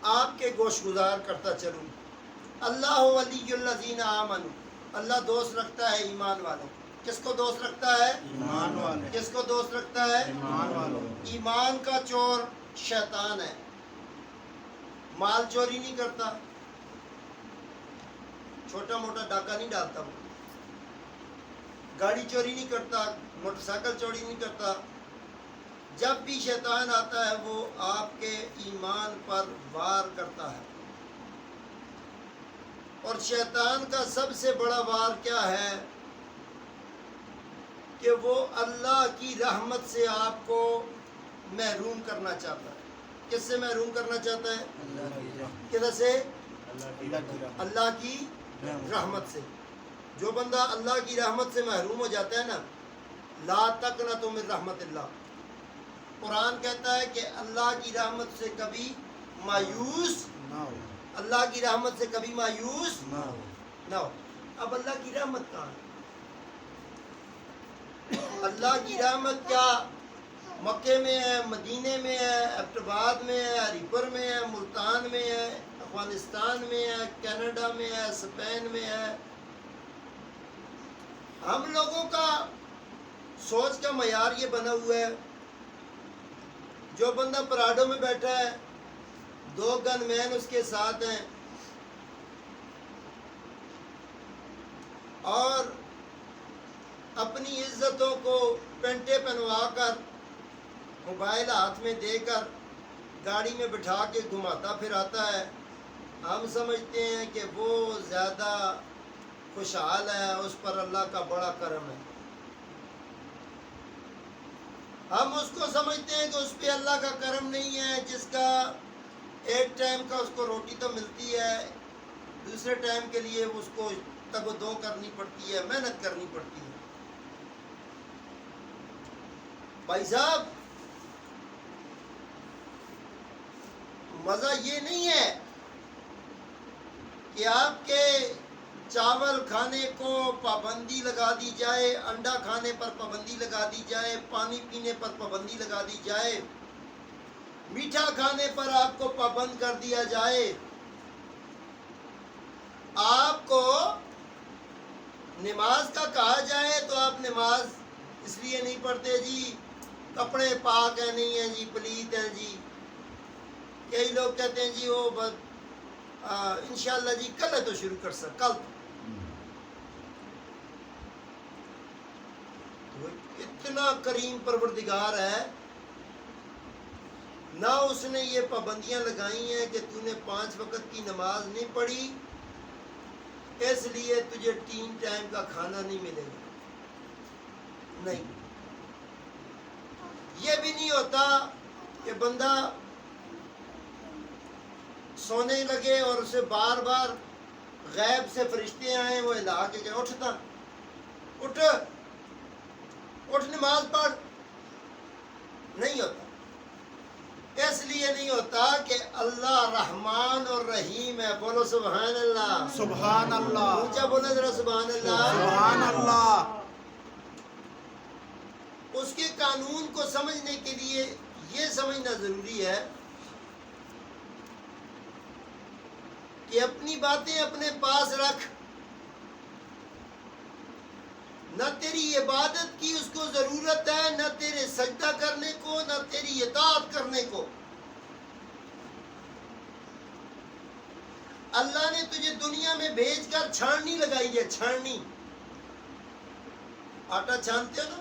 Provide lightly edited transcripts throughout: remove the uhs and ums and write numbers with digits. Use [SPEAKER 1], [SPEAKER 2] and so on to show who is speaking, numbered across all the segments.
[SPEAKER 1] آپ کے گوش گزار کرتا چلوں. اللہ ولی الذین آمنوا، اللہ دوست رکھتا ہے ایمان والوں. کس کو دوست رکھتا ہے؟
[SPEAKER 2] ایمان والے.
[SPEAKER 1] کس کو دوست رکھتا ہے؟
[SPEAKER 2] ایمان والوں.
[SPEAKER 1] ایمان کا چور شیطان ہے. مال چوری نہیں کرتا، چھوٹا موٹا ڈاکہ نہیں ڈالتا، وہ گاڑی چوری نہیں کرتا، موٹر سائیکل چوری نہیں کرتا. جب بھی شیطان آتا ہے وہ آپ کے ایمان پر وار کرتا ہے. اور شیطان کا سب سے بڑا وار کیا ہے کہ وہ اللہ کی رحمت سے آپ کو محروم کرنا چاہتا ہے. کس سے محروم کرنا چاہتا ہے؟ کدھر سے؟ اللہ کی رحمت سے. جو بندہ اللہ کی رحمت سے محروم ہو جاتا ہے نا، لا تقنطوا من رحمت اللہ، قرآن کہتا ہے کہ اللہ کی رحمت سے کبھی مایوس، اللہ کی رحمت سے کبھی مایوس نہ ہو. اب اللہ کی رحمت کہاں ہے؟ اللہ کی رحمت کیا مکے میں ہے، مدینے میں ہے، ایبٹ آباد میں ہے، ہری پور میں ہے، ملتان میں ہے، افغانستان میں ہے، کینیڈا میں ہے، اسپین میں ہے. ہم لوگوں کا سوچ کا معیار یہ بنا ہوا ہے، جو بندہ پراڈو میں بیٹھا ہے 2 گن مین اس کے ساتھ ہیں اور اپنی عزتوں کو پینٹے پہنوا کر موبائل ہاتھ میں دے کر گاڑی میں بٹھا کے گھماتا پھراتا ہے. ہم سمجھتے ہیں کہ وہ زیادہ خوشحال ہے، اس پر اللہ کا بڑا کرم ہے. ہم اس کو سمجھتے ہیں کہ اس پہ اللہ کا کرم نہیں ہے، جس کا ایک ٹائم کا اس کو روٹی تو ملتی ہے، دوسرے ٹائم کے لیے اس کو تگ و دو کرنی پڑتی ہے، محنت کرنی پڑتی ہے. بھائی صاحب، مزہ یہ نہیں ہے کہ آپ کے چاول کھانے کو پابندی لگا دی جائے، انڈا کھانے پر پابندی لگا دی جائے، پانی پینے پر پابندی لگا دی جائے، میٹھا کھانے پر آپ کو پابند کر دیا جائے. آپ کو نماز کا کہا جائے تو آپ نماز اس لیے نہیں پڑھتے جی کپڑے پاک ہیں، نہیں ہیں جی، پلیت ہیں جی. کئی لوگ کہتے ہیں جی وہ انشاءاللہ جی کل ہے تو شروع کر سک، کل تو اتنا کریم پروردگار ہے، نہ اس نے یہ پابندیاں لگائی ہیں کہ تو نے 5 وقت کی نماز نہیں پڑھی اس لیے تجھے 3 ٹائم کا کھانا نہیں ملے گا. نہیں، یہ بھی نہیں ہوتا کہ بندہ سونے لگے اور اسے بار بار غیب سے فرشتے آئیں وہ ہلا کے کہ اٹھتا، اٹھ نماز پڑھ. نہیں ہوتا. اس لیے نہیں ہوتا کہ اللہ رحمان اور رحیم ہے. بولو سبحان اللہ.
[SPEAKER 2] سبحان اللہ.
[SPEAKER 1] اونچا بولو ذرا سبحان اللہ.
[SPEAKER 2] سبحان اللہ.
[SPEAKER 1] اس کے قانون کو سمجھنے کے لیے یہ سمجھنا ضروری ہے کہ اپنی باتیں اپنے پاس رکھ. نہ تیری عبادت کی اس کو ضرورت ہے، نہ تیرے سجدہ کرنے کو، نہ تیری اطاعت کرنے کو. اللہ نے تجھے دنیا میں بھیج کر چھاننی لگائی ہے. چھاننی، آٹا چھانتے ہو نا،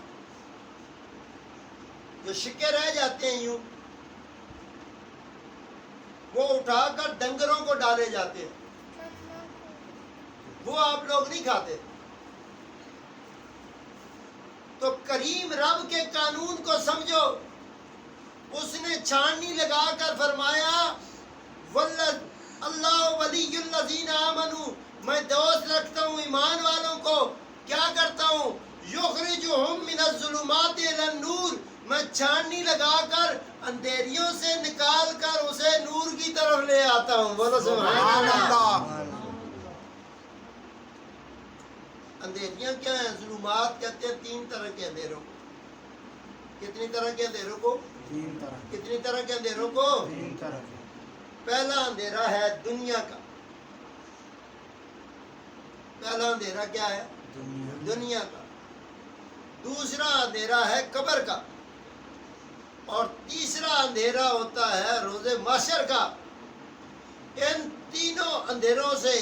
[SPEAKER 1] جو شکے رہ جاتے ہیں یوں، وہ اٹھا کر ڈنگروں کو ڈالے جاتے ہیں، وہ آپ لوگ نہیں کھاتے. تو کریم رب کے قانون کو سمجھو. اس نے چھاننی لگا کر فرمایا اللہ ولی الذین آمنوا، میں دوست رکھتا ہوں ایمان والوں کو. کیا کرتا ہوں؟ یخرجہم من الظلمات الی النور، میں چھاننی لگا کر اندھیریوں سے نکال کر اسے نور کی طرف لے آتا ہوں. بولو سبحان اللہ. اندھیریاں کیا ہیں؟ ظلمات کہتے ہیں 3 طرح کے اندھیروں کو. کتنی طرح کے اندھیروں کو؟
[SPEAKER 2] 3 طرح.
[SPEAKER 1] کتنی طرح کے اندھیروں کو؟
[SPEAKER 2] 3 طرح کے.
[SPEAKER 1] پہلا اندھیرا ہے دنیا کا، پہلا اندھیرا کیا ہے؟ دنیا کا۔ دوسرا اندھیرا ہے قبر کا، اور تیسرا اندھیرا ہوتا ہے روز محشر کا۔ ان تینوں اندھیروں سے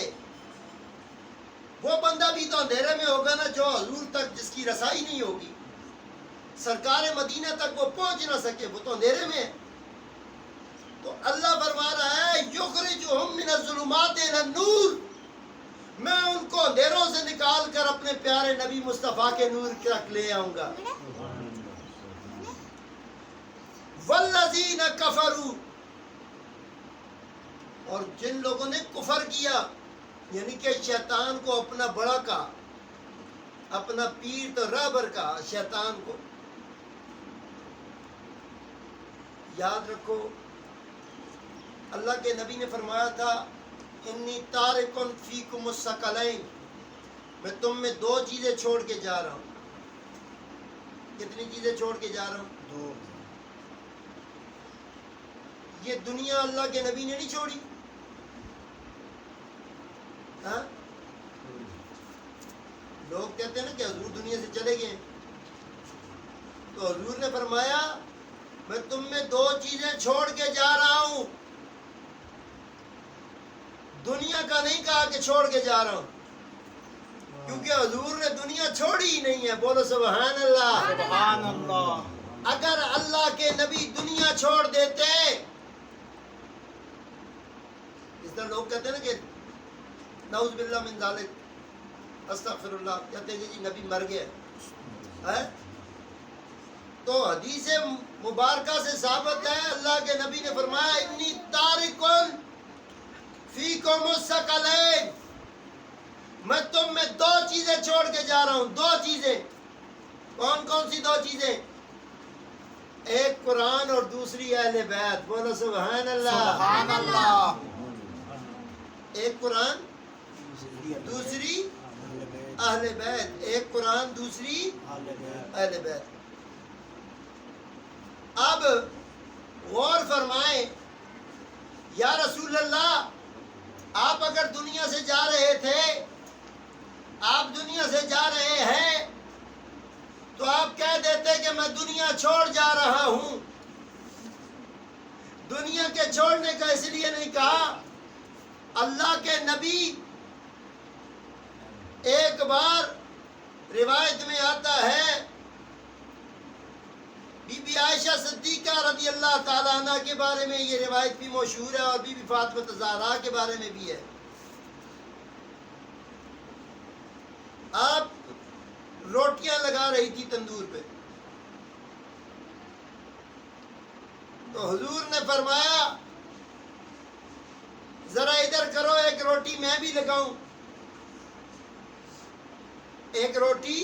[SPEAKER 1] وہ بندہ بھی تو اندھیرے میں ہوگا نا جو حضور تک جس کی رسائی نہیں ہوگی، سرکار مدینہ تک وہ پہنچ نہ سکے، وہ تو اندھیرے میں ہے۔ تو اللہ فرما رہا ہے یخرجہم من الظلمات الی النور، میں ان کو اندھیروں سے نکال کر اپنے پیارے نبی مصطفیٰ کے نور تک لے آؤں گا۔ والذین کفروا، اور جن لوگوں نے کفر کیا یعنی کہ شیطان کو اپنا بڑا کہا، اپنا پیر تو رہبر کہا شیطان کو۔ یاد رکھو اللہ کے نبی نے فرمایا تھا انی تارکن فیکم الثقلین، میں تم میں دو چیزیں چھوڑ کے جا رہا ہوں۔ کتنی چیزیں چھوڑ کے جا رہا ہوں؟
[SPEAKER 2] دو۔
[SPEAKER 1] یہ دنیا اللہ کے نبی نے نہیں چھوڑی، ہاں؟ لوگ کہتے ہیں نا کہ حضور دنیا سے چلے گئے، تو حضور نے فرمایا میں تم میں دو چیزیں چھوڑ کے جا رہا ہوں۔ دنیا کا نہیں کہا کہ چھوڑ کے جا رہا ہوں، کیونکہ حضور نے دنیا چھوڑی ہی نہیں ہے۔ بولو سبحان اللہ۔
[SPEAKER 2] سبحان اللہ۔
[SPEAKER 1] اگر اللہ کے نبی دنیا چھوڑ دیتے، اس طرح لوگ کہتے ہیں نا کہ نعوذ باللہ من ذالک، استغفر اللہ، کہتے ہیں کہ جی نبی مر گئے ہے۔ تو حدیث مبارکہ سے ثابت ہے اللہ کے نبی نے فرمایا انی تارکن فیکم الثقلین، میں تم میں دو چیزیں چھوڑ کے جا رہا ہوں۔ دو چیزیں، کون کون سی دو چیزیں؟ ایک قرآن اور دوسری اہل بیت۔ بولو سبحان اللہ۔
[SPEAKER 2] سبحان اللہ۔
[SPEAKER 1] ایک قرآن دوسری اہل بیت، ایک قرآن دوسری اہل بیت۔ اب غور فرمائیں، یا رسول اللہ آپ اگر دنیا سے جا رہے تھے، آپ دنیا سے جا رہے ہیں، تو آپ کہہ دیتے کہ میں دنیا چھوڑ جا رہا ہوں۔ دنیا کے چھوڑنے کا اس لیے نہیں کہا، اللہ کے نبی ایک بار روایت میں آتا ہے بی بی عائشہ صدیقہ رضی اللہ تعالیٰ عنہ کے بارے میں یہ روایت بھی مشہور ہے، اور بی بی فاطمہ الزہرا کے بارے میں بھی ہے۔ آپ روٹیاں لگا رہی تھی تندور پہ، تو حضور نے فرمایا ذرا ادھر کرو، ایک روٹی میں بھی لگاؤں، ایک روٹی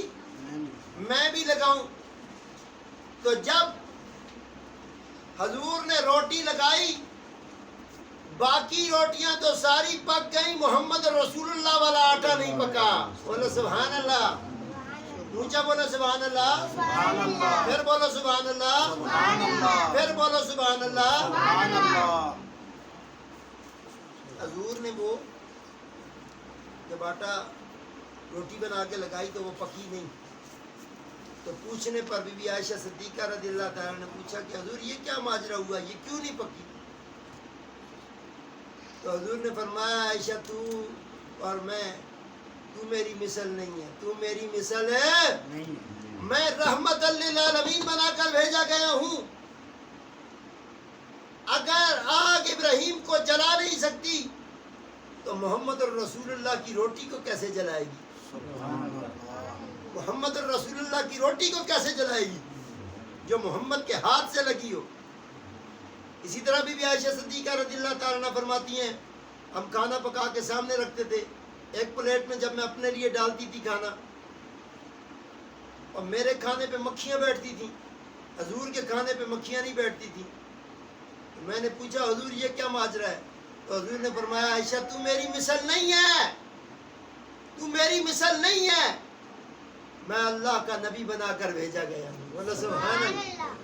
[SPEAKER 1] میں بھی لگاؤں۔ تو جب حضور نے روٹی لگائی، باقی روٹیاں تو ساری پک گئیں، محمد رسول اللہ والا آٹا نہیں پکا۔ بولو سبحان اللہ، اونچا بولو سبحان اللہ،
[SPEAKER 2] سبحان اللہ۔
[SPEAKER 1] پھر بولو سبحان اللہ،
[SPEAKER 2] سبحان اللہ۔
[SPEAKER 1] پھر بولو سبحان اللہ۔
[SPEAKER 2] سبحان اللہ۔
[SPEAKER 1] حضور نے وہ جب آٹا روٹی بنا کے لگائی تو وہ پکی نہیں، تو پوچھنے پر بی بی عائشہ صدیقہ رضی اللہ تعالیٰ نے پوچھا کہ حضور یہ کیا ماجرا ہوا، یہ کیوں نہیں پکی؟ تو حضور نے فرمایا عائشہ تو اور میں، تو میری مثل نہیں ہے، تو میری مثل ہے، میں رحمت للعالمین بنا کر بھیجا گیا ہوں۔ اگر آگ ابراہیم کو جلا نہیں سکتی تو محمد الرسول اللہ کی روٹی کو کیسے جلائے گی؟ محمد الرسول اللہ کی روٹی کو کیسے جلائے گی جو محمد کے ہاتھ سے لگی ہو؟ اسی طرح بی بی عائشہ صدیقہ رضی اللہ تعالیٰ عنہ فرماتی ہیں ہم کھانا پکا کے سامنے رکھتے تھے، ایک پلیٹ میں جب میں اپنے لیے ڈالتی تھی کھانا اور میرے کھانے پہ مکھیاں بیٹھتی تھیں، حضور کے کھانے پہ مکھیاں نہیں بیٹھتی تھیں، تو میں نے پوچھا حضور یہ کیا ماجرا ہے؟ تو حضور نے فرمایا عائشہ تو میری مثل نہیں ہے، تو میری مثل نہیں ہے، میں اللہ کا نبی بنا کر بھیجا گیا ہوں۔ بولو سبحان اللہ۔